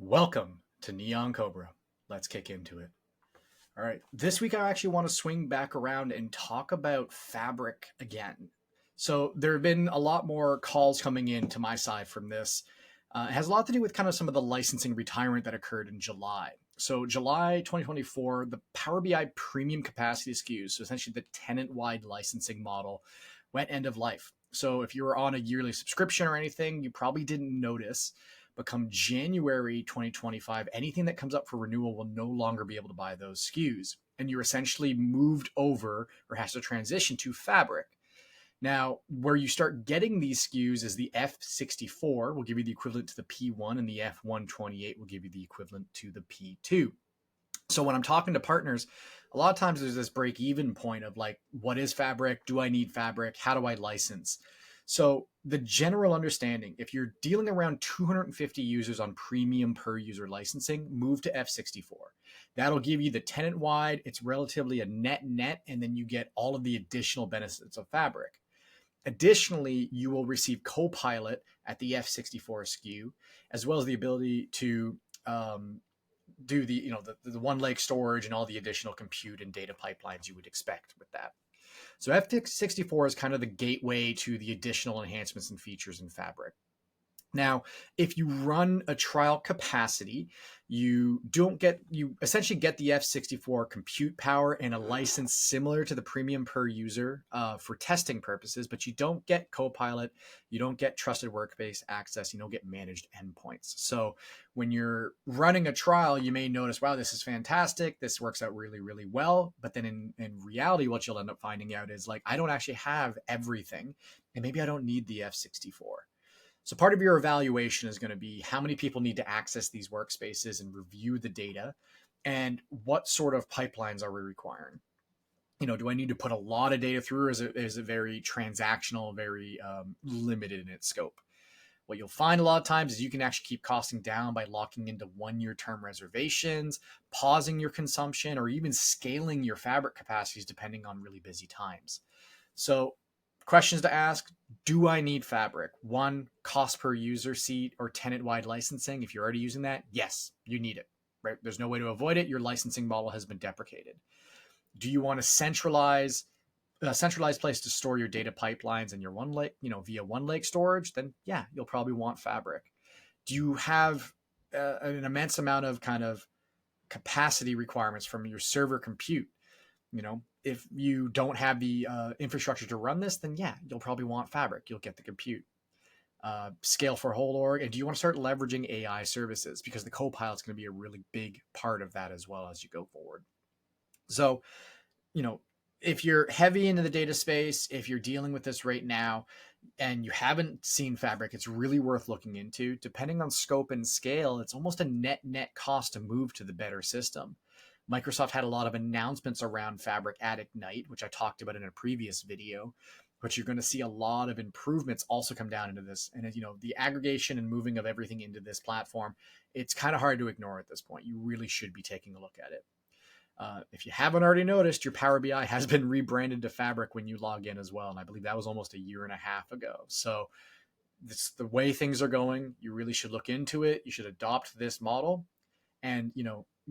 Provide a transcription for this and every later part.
Welcome to Neon Cobra. Let's kick into it. All right, this week I actually want to swing back around and talk about fabric again. So there have been a lot more calls coming in to my side from this. It has a lot to do with kind of some of the licensing retirement that occurred in July. So July 2024, the PowerBI premium capacity SKUs, so essentially the tenant-wide licensing model, went end of life. So if you were on a yearly subscription or anything, you probably didn't notice. But come January 2025, anything that comes up for renewal will no longer be able to buy those SKUs. And you're essentially moved over or has to transition to Fabric. Now, where you start getting these SKUs is the F64 will give you the equivalent to the P1, and the F128 will give you the equivalent to the P2. So when I'm talking to partners, a lot of times there's this break even point of like, what is Fabric? Do I need Fabric? How do I license? So the general understanding, if you're dealing around 250 users on premium per user licensing, move to F64. That'll give you the tenant wide. It's relatively a net, and then you get all of the additional benefits of Fabric. Additionally, you will receive Copilot at the F64 SKU, as well as the ability to do the one lake storage and all the additional compute and data pipelines you would expect with that. So F64 is kind of the gateway to the additional enhancements and features in Fabric. Now, if you run a trial capacity, you essentially get the F64 compute power and a license similar to the premium per user for testing purposes, but you don't get Copilot, you don't get trusted workspace access, you don't get managed endpoints. So when you're running a trial, you may notice, wow, this is fantastic, this works out really, really well. But then in reality, what you'll end up finding out is like, I don't actually have everything, and maybe I don't need the F64. So part of your evaluation is going to be how many people need to access these workspaces and review the data, and what sort of pipelines are we requiring? Do I need to put a lot of data through, or is it very transactional, very limited in its scope? What you'll find a lot of times is you can actually keep costing down by locking into 1-year term reservations, pausing your consumption, or even scaling your Fabric capacities depending on really busy times. So questions to ask: do I need Fabric? One, cost per user seat or tenant-wide licensing. If you're already using that, yes, you need it. Right? There's no way to avoid it. Your licensing model has been deprecated. Do you want a centralized place to store your data pipelines and your one lake, via one lake storage? Then yeah, you'll probably want Fabric. Do you have an immense amount of kind of capacity requirements from your server compute? If you don't have the infrastructure to run this, then yeah, you'll probably want Fabric. You'll get the compute. Scale for whole org. And do you want to start leveraging AI services? Because the Copilot is going to be a really big part of that as well as you go forward. So, if you're heavy into the data space, if you're dealing with this right now and you haven't seen Fabric, it's really worth looking into. Depending on scope and scale, it's almost a net cost to move to the better system. Microsoft had a lot of announcements around Fabric at Ignite, which I talked about in a previous video, but you're going to see a lot of improvements also come down into this. And the aggregation and moving of everything into this platform, it's kind of hard to ignore at this point. You really should be taking a look at it. If you haven't already noticed, your Power BI has been rebranded to Fabric when you log in as well. And I believe that was almost a year and a half ago. So it's the way things are going. You really should look into it. You should adopt this model. And,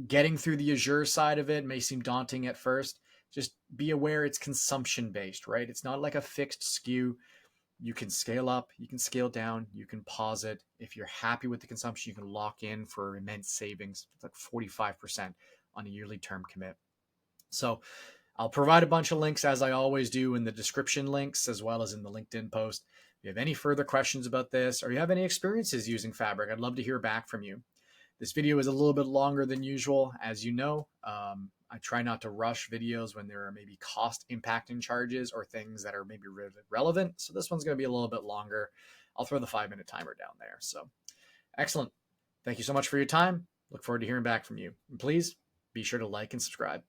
getting through the Azure side of it may seem daunting at first. Just be aware it's consumption based, right? It's not like a fixed SKU. You can scale up, you can scale down, you can pause it. If you're happy with the consumption, you can lock in for immense savings, like 45% on a yearly term commit. So I'll provide a bunch of links, as I always do, in the description links, as well as in the LinkedIn post. If you have any further questions about this, or you have any experiences using Fabric, I'd love to hear back from you. This video is a little bit longer than usual, as you know. I try not to rush videos when there are maybe cost impacting charges or things that are maybe relevant. So this one's going to be a little bit longer. I'll throw the 5-minute timer down there. So excellent. Thank you so much for your time. Look forward to hearing back from you. And please be sure to like and subscribe.